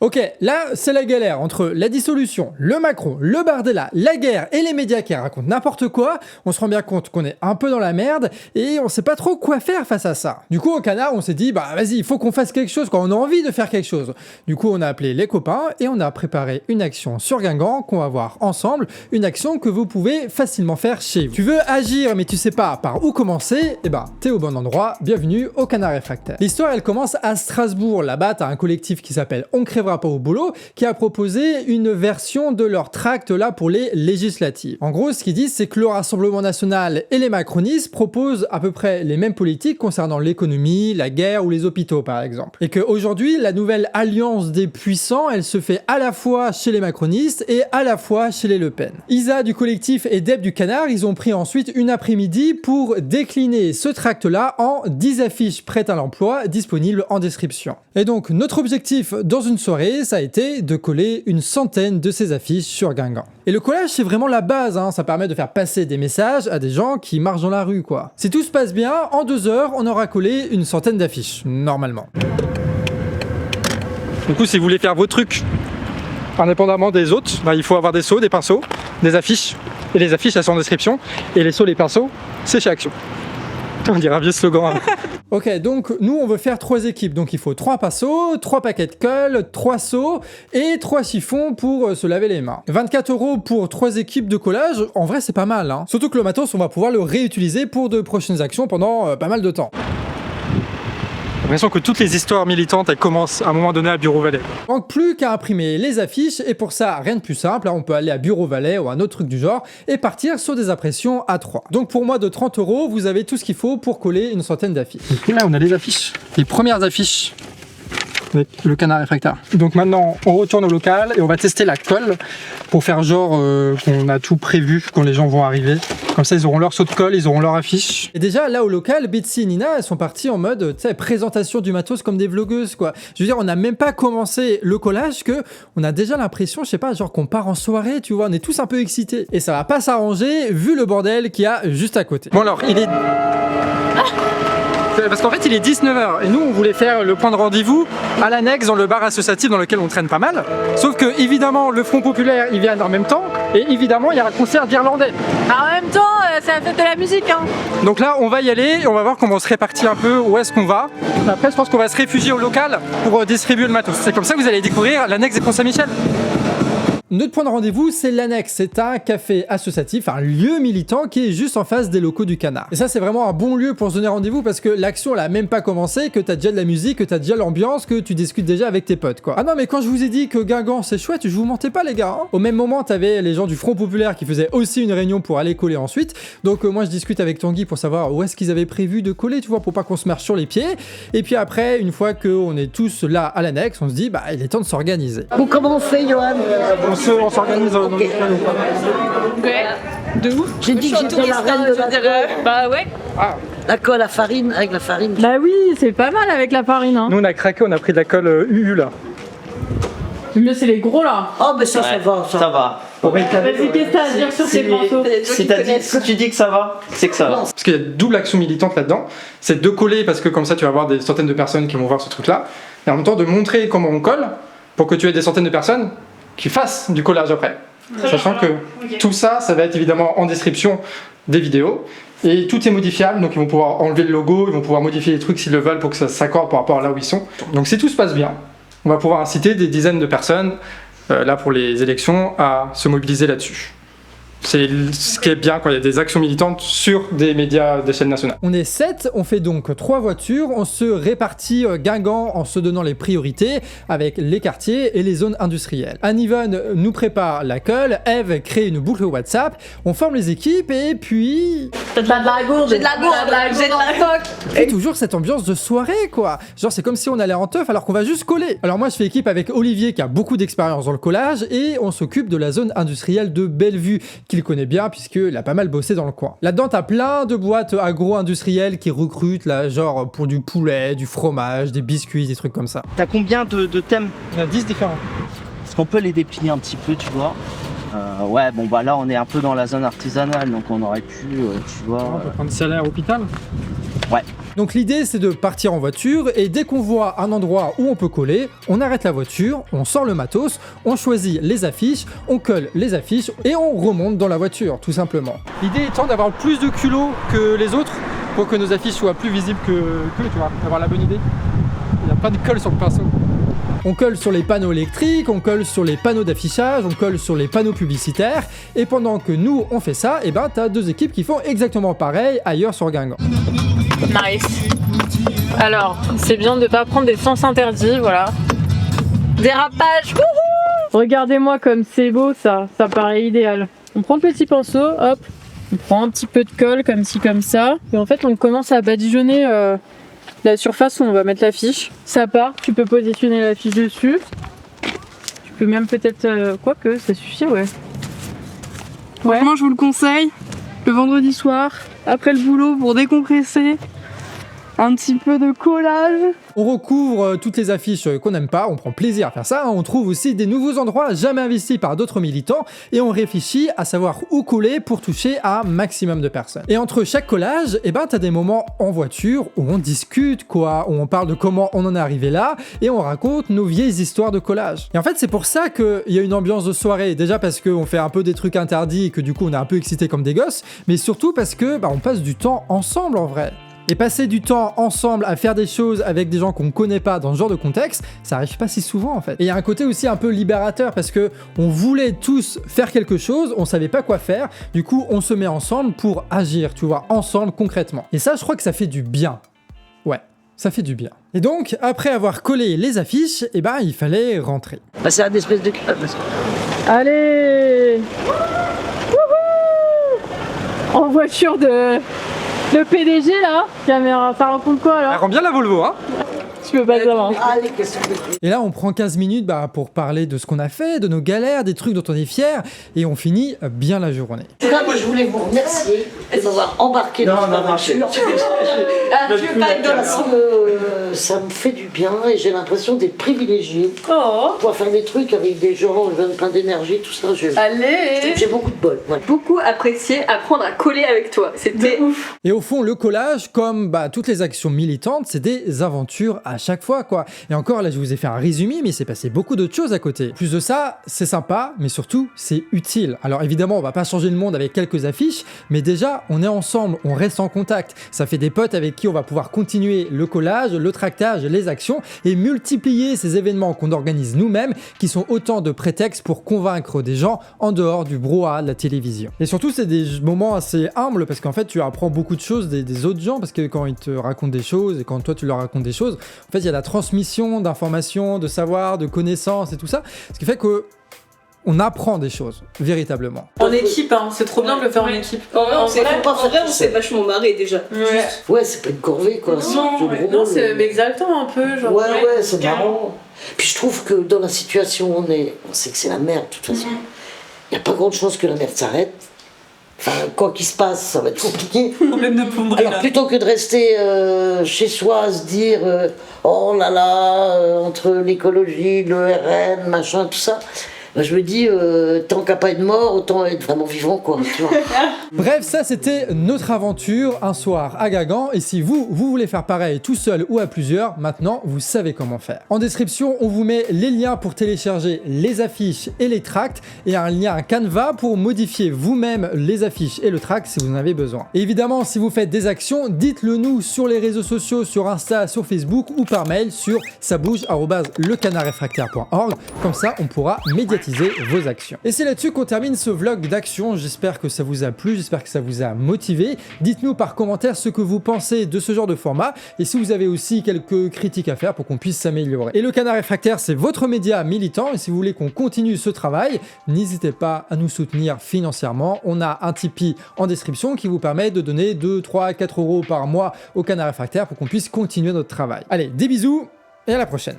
Ok, là c'est la galère entre la dissolution, le Macron, le Bardella, la guerre et les médias qui racontent n'importe quoi. On se rend bien compte qu'on est un peu dans la merde et on sait pas trop quoi faire face à ça. Du coup au Canard on s'est dit bah vas-y il faut qu'on fasse quelque chose, quoi. On a envie de faire quelque chose. Du coup on a appelé les copains et on a préparé une action sur Guingamp qu'on va voir ensemble, une action que vous pouvez facilement faire chez vous. Tu veux agir mais tu sais pas par où commencer, et bah t'es au bon endroit, bienvenue au Canard Réfractaire. L'histoire elle commence à Strasbourg, là-bas t'as un collectif qui s'appelle On crèvera pas au boulot, qui a proposé une version de leur tract là pour les législatives. En gros, ce qu'ils disent, c'est que le Rassemblement national et les macronistes proposent à peu près les mêmes politiques concernant l'économie, la guerre ou les hôpitaux par exemple. Et qu'aujourd'hui, la nouvelle alliance des puissants, elle se fait à la fois chez les macronistes et à la fois chez les Le Pen. Isa du collectif et Deb du Canard, ils ont pris ensuite une après-midi pour décliner ce tract là en 10 affiches prêtes à l'emploi disponibles en description. Et donc, notre objectif dans une soirée, ça a été de coller une centaine de ces affiches sur Guingamp. Et le collage, c'est vraiment la base, hein. Ça permet de faire passer des messages à des gens qui marchent dans la rue, quoi. Si tout se passe bien, en 2 heures, on aura collé une centaine d'affiches, normalement. Du coup, si vous voulez faire vos trucs indépendamment des autres, bah, il faut avoir des seaux, des pinceaux, des affiches. Et les affiches, elles sont en description. Et les seaux, les pinceaux, c'est chez Action. On dirait un vieux slogan. Ok, donc nous on veut faire 3 équipes, donc il faut 3 pinceaux, 3 paquets de colle, 3 seaux et 3 chiffons pour se laver les mains. 24 € pour 3 équipes de collage, en vrai c'est pas mal, hein. Surtout que le matos on va pouvoir le réutiliser pour de prochaines actions pendant pas mal de temps. J'ai l'impression que toutes les histoires militantes, elles commencent à un moment donné à Bureau Valais. Il manque plus qu'à imprimer les affiches et pour ça, rien de plus simple, là, on peut aller à Bureau Valais ou un autre truc du genre et partir sur des impressions A3. Donc pour moi de 30 €, vous avez tout ce qu'il faut pour coller une centaine d'affiches. Donc là, on a les affiches, les premières affiches avec le Canard Réfractaire. Donc maintenant, on retourne au local et on va tester la colle pour faire genre qu'on a tout prévu quand les gens vont arriver. Comme ça, ils auront leur seau de colle, ils auront leur affiche. Et déjà, là au local, Betsy et Nina, elles sont parties en mode, tu sais, présentation du matos comme des vlogueuses, quoi. Je veux dire, on n'a même pas commencé le collage que on a déjà l'impression, je sais pas, genre qu'on part en soirée, tu vois, on est tous un peu excités. Et ça va pas s'arranger vu le bordel qu'il y a juste à côté. Bon alors, il est... Parce qu'en fait il est 19h et nous on voulait faire le point de rendez-vous à l'annexe dans le bar associatif dans lequel on traîne pas mal. Sauf que évidemment le Front Populaire il vient en même temps et évidemment il y a un concert d'Irlandais. En même temps c'est la fête de la musique hein. Donc là on va y aller et on va voir comment on se répartit un peu, où est-ce qu'on va. Après je pense qu'on va se réfugier au local pour distribuer le matos. C'est comme ça que vous allez découvrir l'annexe des Ponts Saint-Michel. Notre point de rendez-vous, c'est l'annexe. C'est un café associatif, un lieu militant qui est juste en face des locaux du Canard. Et ça, c'est vraiment un bon lieu pour se donner rendez-vous parce que l'action, elle a même pas commencé, que t'as déjà de la musique, que t'as déjà l'ambiance, que tu discutes déjà avec tes potes, quoi. Ah non, mais quand je vous ai dit que Guingamp, c'est chouette, je vous mentais pas, les gars, hein. Au même moment, t'avais les gens du Front Populaire qui faisaient aussi une réunion pour aller coller ensuite. Donc, moi, je discute avec Tanguy pour savoir où est-ce qu'ils avaient prévu de coller, tu vois, pour pas qu'on se marche sur les pieds. Et puis après, une fois qu'on est tous là à l'annexe, on se dit, bah, il est temps de s'organiser. Vous commencez, Johan? On s'organise dans le local. Ouais. De ouf. J'ai dit que j'étais la reine de la colle. Bah ouais. Ah. La colle à farine, avec la farine. Bah oui, c'est pas mal avec la farine hein. Nous on a craqué, on a pris de la colle UU là. Mais c'est les gros là. Oh, mais ça, ça va, ça. Ça va. Vas-y, qu'est-ce que t'as à dire sur tes pinceaux? Si tu dis que ça va, c'est que ça va. Parce qu'il y a double action militante là-dedans. C'est de coller parce que comme ça tu vas avoir des centaines de personnes qui vont voir ce truc là. Et en même temps de montrer comment on colle pour que tu aies des centaines de personnes qui fassent du collage après. Sachant que tout ça, ça va être évidemment en description des vidéos. Et tout est modifiable, donc ils vont pouvoir enlever le logo, ils vont pouvoir modifier les trucs s'ils le veulent pour que ça s'accorde par rapport à là où ils sont. Donc si tout se passe bien, on va pouvoir inciter des dizaines de personnes, là pour les élections, à se mobiliser là-dessus. C'est ce qui est bien quand il y a des actions militantes sur des médias d'échelle nationale. On est 7, on fait donc 3 voitures, on se répartit Guingamp en se donnant les priorités avec les quartiers et les zones industrielles. Anne-Yvonne nous prépare la colle, Eve crée une boucle WhatsApp, on forme les équipes et puis... J'ai de la gourde, j'ai de la coque. Et toujours cette ambiance de soirée quoi. Genre c'est comme si on allait en teuf alors qu'on va juste coller. Alors moi je fais équipe avec Olivier qui a beaucoup d'expérience dans le collage et on s'occupe de la zone industrielle de Bellevue qu'il connaît bien puisqu'il a pas mal bossé dans le coin. Là-dedans t'as plein de boîtes agro-industrielles qui recrutent là genre pour du poulet, du fromage, des biscuits, des trucs comme ça. T'as combien de thèmes? Il y en a 10 différents. Est-ce qu'on peut les déplier un petit peu, tu vois? Ouais, bon bah là on est un peu dans la zone artisanale, donc on aurait pu, tu vois... On peut prendre salaire hôpital. Ouais, Donc l'idée c'est de partir en voiture et dès qu'on voit un endroit où on peut coller, on arrête la voiture, on sort le matos, on choisit les affiches, on colle les affiches et on remonte dans la voiture tout simplement. L'idée étant d'avoir plus de culot que les autres pour que nos affiches soient plus visibles que tu vois, d'avoir la bonne idée. Il n'y a pas de colle sur le pinceau. On colle sur les panneaux électriques, on colle sur les panneaux d'affichage, on colle sur les panneaux publicitaires et pendant que nous on fait ça, et ben t'as deux équipes qui font exactement pareil ailleurs sur Guingamp. Nice. Alors, c'est bien de pas prendre des sens interdits, voilà. Dérapage. Wouhou. Regardez-moi comme c'est beau ça paraît idéal. On prend le petit pinceau, hop, on prend un petit peu de colle comme ci comme ça et en fait on commence à badigeonner la surface où on va mettre l'affiche. Ça part, tu peux positionner l'affiche dessus. Tu peux même peut-être... quoique, ça suffit, ouais. Franchement, je vous le conseille. Le vendredi soir, après le boulot, pour décompresser. Un petit peu de collage. On recouvre toutes les affiches qu'on n'aime pas, on prend plaisir à faire ça, on trouve aussi des nouveaux endroits jamais investis par d'autres militants et on réfléchit à savoir où coller pour toucher un maximum de personnes. Et entre chaque collage, eh ben, t'as des moments en voiture où on discute, quoi, où on parle de comment on en est arrivé là et on raconte nos vieilles histoires de collage. Et en fait, c'est pour ça qu'il y a une ambiance de soirée, déjà parce qu'on fait un peu des trucs interdits et que du coup on est un peu excités comme des gosses, mais surtout parce que on passe du temps ensemble en vrai. Et passer du temps ensemble à faire des choses avec des gens qu'on connaît pas dans ce genre de contexte, ça arrive pas si souvent en fait. Et il y a un côté aussi un peu libérateur parce que on voulait tous faire quelque chose, on savait pas quoi faire, du coup on se met ensemble pour agir, tu vois, ensemble concrètement. Et ça je crois que ça fait du bien. Ouais, ça fait du bien. Et donc, après avoir collé les affiches, eh ben il fallait rentrer. Bah, c'est un espèce de club. Allez. Wouhou. En voiture de... Le PDG là, caméra, ça raconte quoi alors? Elle rend bien la Volvo, hein. Tu peux pas savoir. Allez, qu'est-ce que c'est? Et là, on prend 15 minutes pour parler de ce qu'on a fait, de nos galères, des trucs dont on est fier, et on finit bien la journée. En tout cas, moi je voulais vous remercier de m'avoir embarqué dans ma voiture. Ça me fait du bien et j'ai l'impression d'être privilégiée. Oh. Pouvoir faire des trucs avec des gens, je donne plein d'énergie, tout ça. Allez. J'ai beaucoup de bol. Ouais. Beaucoup apprécié apprendre à coller avec toi. C'était ouf. Et au fond, le collage, comme toutes les actions militantes, c'est des aventures à chaque fois, quoi. Et encore, là, je vous ai fait un résumé, mais il s'est passé beaucoup d'autres choses à côté. Plus de ça, c'est sympa, mais surtout, c'est utile. Alors évidemment, on va pas changer le monde avec quelques affiches, mais déjà, on est ensemble, on reste en contact. Ça fait des potes avec qui on va pouvoir continuer le collage, le tractage, les actions, et multiplier ces événements qu'on organise nous-mêmes, qui sont autant de prétextes pour convaincre des gens en dehors du brouhaha de la télévision. Et surtout, c'est des moments assez humbles, parce qu'en fait, tu apprends beaucoup de choses des autres gens, parce que quand ils te racontent des choses, et quand toi, tu leur racontes des choses, en fait, il y a la transmission d'informations, de savoir, de connaissances et tout ça, ce qui fait que on apprend des choses, véritablement. En équipe, hein, c'est trop bien de le faire en équipe. En vrai, on s'est vachement marré déjà. Ouais, c'est pas une corvée quoi. Non, c'est exaltant un peu. Genre, ouais, c'est marrant. Puis je trouve que dans la situation où on sait que c'est la merde de toute façon. Il n'y a pas grande chance que la merde s'arrête. Enfin, quoi qu'il se passe, ça va être compliqué. Problème de plomberie. Alors, plutôt que de rester chez soi à se dire oh là là, entre l'écologie, le RN, machin, tout ça. Je me dis, tant qu'à pas être mort, autant être vraiment vivant, quoi. Tu vois. Bref, ça c'était notre aventure un soir à Guingamp. Et si vous voulez faire pareil tout seul ou à plusieurs, maintenant vous savez comment faire. En description, on vous met les liens pour télécharger les affiches et les tracts et un lien Canva pour modifier vous-même les affiches et le tract si vous en avez besoin. Et évidemment, si vous faites des actions, dites-le nous sur les réseaux sociaux, sur Insta, sur Facebook ou par mail sur sabouge@lecanardrefractaire.org. Comme ça, on pourra médiatiser vos actions. Et c'est là-dessus qu'on termine ce vlog d'action. J'espère que ça vous a plu, j'espère que ça vous a motivé. Dites-nous par commentaire ce que vous pensez de ce genre de format et si vous avez aussi quelques critiques à faire pour qu'on puisse s'améliorer. Et le Canard Réfractaire, c'est votre média militant et si vous voulez qu'on continue ce travail, n'hésitez pas à nous soutenir financièrement. On a un Tipeee en description qui vous permet de donner 2, 3, 4 € par mois au Canard Réfractaire pour qu'on puisse continuer notre travail. Allez, des bisous et à la prochaine.